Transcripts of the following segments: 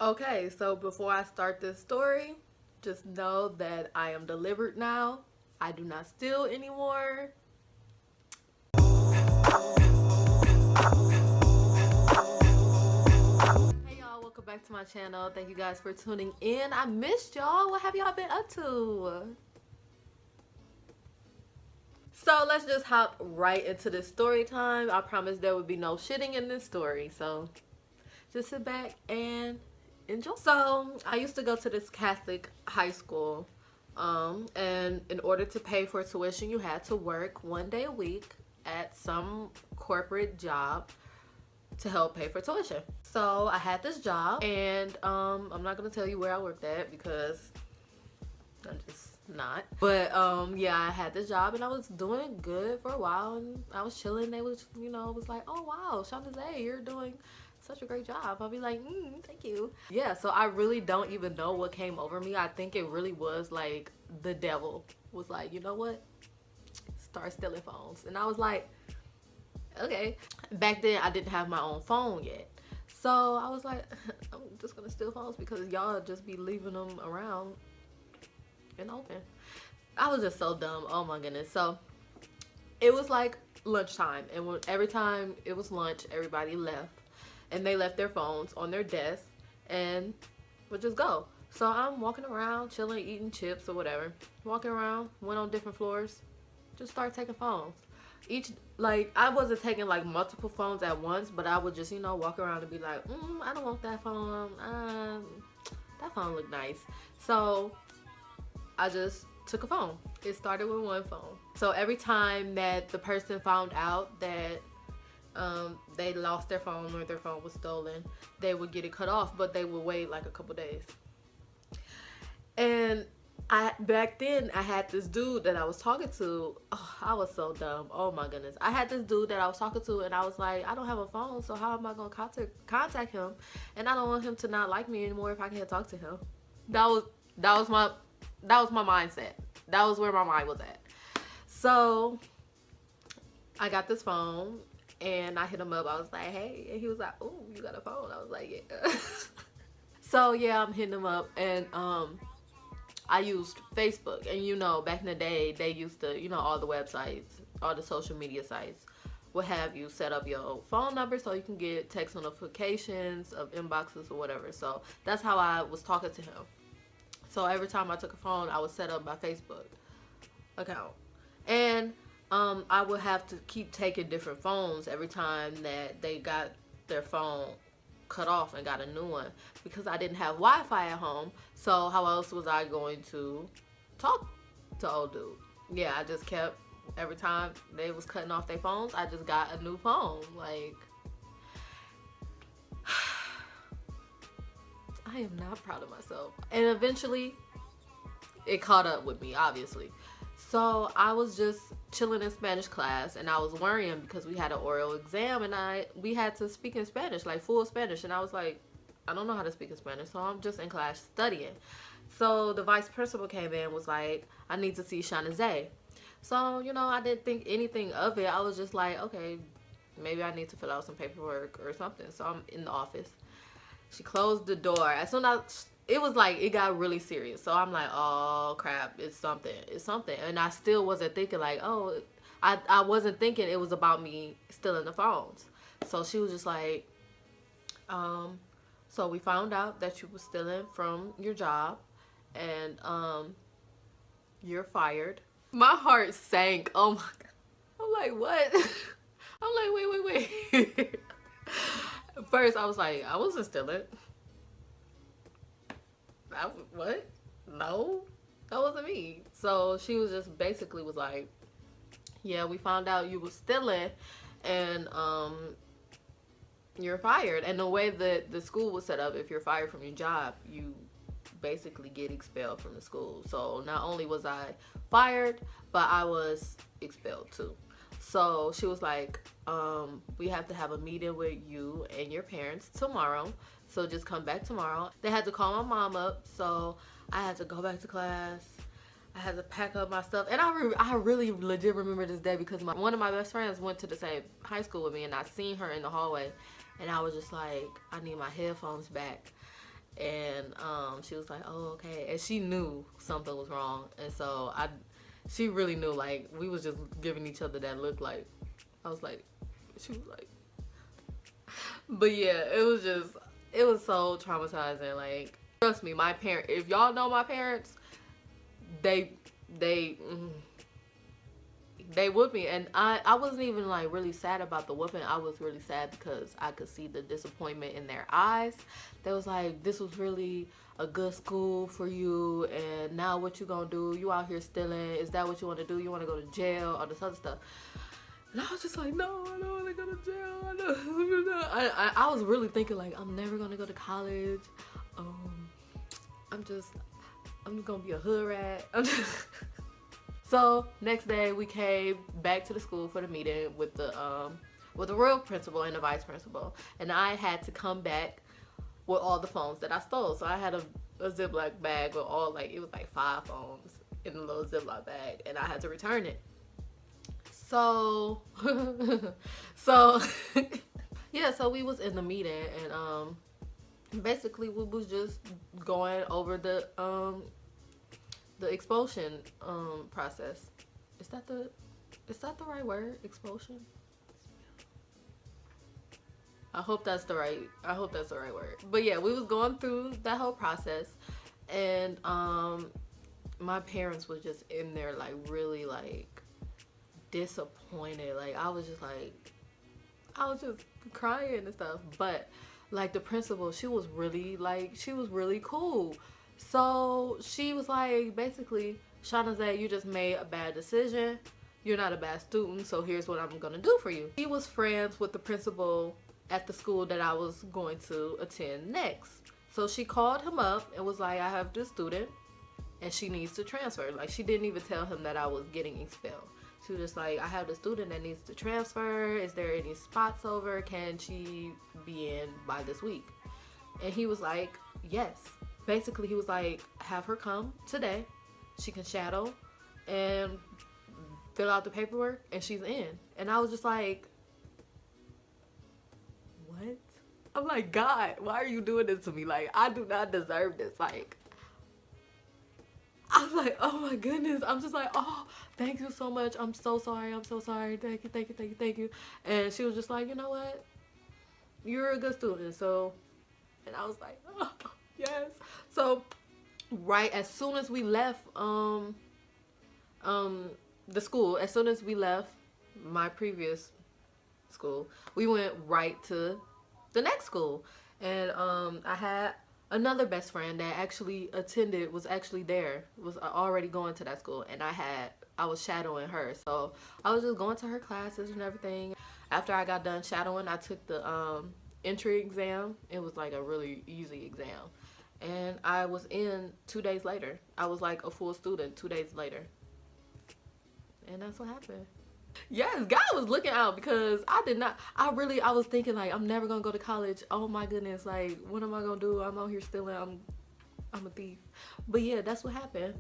Okay, so before I start this story, just know that I am delivered now. I do not steal anymore. Hey y'all, welcome back to my channel. Thank you guys for tuning in. I missed y'all. What have y'all been up to? So let's just hop right into this story time. I promise there would be no shitting in this story. So just sit back and enjoy. So I used to go to this Catholic high school. And in order to pay for tuition, you had to work 1 day a week at some corporate job to help pay for tuition. So I had this job, and I'm not gonna tell you where I worked at because I'm just not. But yeah, I had this job and I was doing good for a while, and I was chilling. They was, was like, oh wow, shawnzy, you're doing such a great job. I'll be like, thank you. Yeah, so I really don't even know what came over me. I think it really was like the devil was like, you know what, start stealing phones. And I was like, okay. Back then I didn't have my own phone yet, so I was like, I'm just gonna steal phones because y'all just be leaving them around and open. I was just so dumb. Oh my goodness. So it was like lunchtime, and every time it was lunch, everybody left, and they left their phones on their desk and would just go. So I'm walking around, chilling, eating chips or whatever. Walking around, went on different floors, just started taking phones. Like, I wasn't taking like multiple phones at once, but I would just, walk around and be like, I don't want that phone. That phone looked nice. So I just took a phone. It started with one phone. So every time that the person found out that they lost their phone or their phone was stolen, they would get it cut off, but they would wait like a couple days. And back then I had this dude that I was talking to. Oh, I was so dumb. Oh my goodness. I had this dude that I was talking to, and I was like, I don't have a phone, so how am I gonna contact him? And I don't want him to not like me anymore if I can't talk to him. That was my mindset. That was where my mind was at. So I got this phone and I hit him up. I was like, hey, and he was like, oh, you got a phone? I was like, yeah. So yeah, I'm hitting him up, and I used Facebook, and back in the day they used to, all the websites, all the social media sites would have you set up your phone number so you can get text notifications of inboxes or whatever. So that's how I was talking to him. So every time I took a phone, I would set up my Facebook account. And I would have to keep taking different phones every time that they got their phone cut off and got a new one, because I didn't have Wi-Fi at home. So how else was I going to talk to old dude? Yeah, I just kept, every time they was cutting off their phones, I just got a new phone. Like, I am not proud of myself. And eventually it caught up with me, obviously. So I was just chilling in Spanish class, and I was worrying because we had an oral exam, and we had to speak in Spanish, like full Spanish. And I was like, I don't know how to speak in Spanish, so I'm just in class studying. So the vice principal came in and was like, I need to see shawnzy. So, I didn't think anything of it. I was just like, okay, maybe I need to fill out some paperwork or something. So I'm in the office. She closed the door. As soon as it was like, it got really serious. So I'm like, oh crap, it's something. And I still wasn't thinking like, oh, I wasn't thinking it was about me stealing the phones. So she was just like, so we found out that you were stealing from your job, and you're fired. My heart sank. Oh my God. I'm like, what? I'm like, wait. First, I was like, I wasn't stealing. What? No, that wasn't me. So she was just basically was like, yeah, we found out you were stealing, and you're fired. And the way that the school was set up, if you're fired from your job, you basically get expelled from the school. So not only was I fired, but I was expelled too. So she was like, we have to have a meeting with you and your parents tomorrow. So just come back tomorrow. They had to call my mom up. So I had to go back to class. I had to pack up my stuff. And I really legit remember this day because one of my best friends went to the same high school with me, and I seen her in the hallway. And I was just like, I need my headphones back. And she was like, oh, okay. And she knew something was wrong. And so she really knew, like, we was just giving each other that look, like, I was like, she was like, but yeah, it was so traumatizing. Like, trust me, my parents, if y'all know my parents, they whooped me. And I wasn't even like really sad about the whooping. I was really sad because I could see the disappointment in their eyes. They was like, this was really a good school for you, and now what you gonna do? You out here stealing. Is that what you want to do? You want to go to jail? All this other stuff. And I was just like, no, I don't want to go to jail. I was really thinking, like, I'm never gonna go to college. I'm gonna be a hood rat. So next day we came back to the school for the meeting with the real principal and the vice principal, and I had to come back with all the phones that I stole. So I had a Ziploc bag with all, like, it was like 5 phones in a little Ziploc bag, and I had to return it. So yeah, so we was in the meeting, and basically we was just going over the expulsion process. Is that the right word? Expulsion? I hope that's the right word. But yeah, we was going through that whole process, and my parents was just in there, like, really, like, disappointed. Like, I was just crying and stuff. But like, the principal, she was really cool. So she was like, basically, shawnzy, you just made a bad decision. You're not a bad student, so here's what I'm gonna do for you. He was friends with the principal at the school that I was going to attend next. So she called him up and was like, I have this student and she needs to transfer. Like, she didn't even tell him that I was getting expelled. She was just like, I have the student that needs to transfer. Is there any spots over? Can she be in by this week? And he was like, yes. Basically, he was like, have her come today. She can shadow and fill out the paperwork and she's in. And I was just like, what? I'm like, God, why are you doing this to me? Like, I do not deserve this. Like, I was like, oh my goodness. I'm just like, oh, thank you so much. I'm so sorry. I'm so sorry. Thank you, thank you, thank you, thank you. And she was just like, you know what? You're a good student. So, and I was like, oh, yes. So, right as soon as we left the school, as soon as we left my previous school, we went right to the next school. And I had another best friend that actually attended, was actually there, was already going to that school, and I was shadowing her. So I was just going to her classes and everything. After I got done shadowing, I took the entry exam. It was like a really easy exam, and I was in 2 days later. I was like a full student 2 days later, and that's what happened. Yes, God was looking out, because I was thinking, like, I'm never gonna go to college. Oh my goodness, like, what am I gonna do? I'm out here stealing. I'm a thief. But yeah, that's what happened.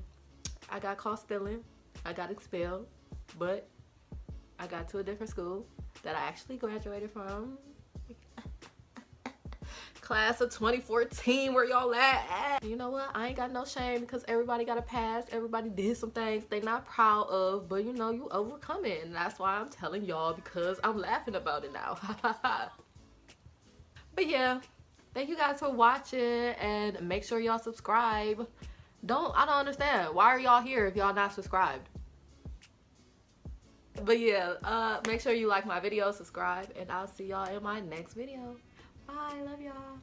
I got caught stealing. I got expelled, but I got to a different school that I actually graduated from. Class of 2014, where y'all at? You know what? I ain't got no shame, because everybody got a past. Everybody did some things they not proud of, but you know, you overcome it, and that's why I'm telling y'all, because I'm laughing about it now. But yeah, thank you guys for watching, and make sure y'all subscribe. I don't understand, why are y'all here if y'all not subscribed? But yeah, make sure you like my video, subscribe, and I'll see y'all in my next video. Bye, love y'all.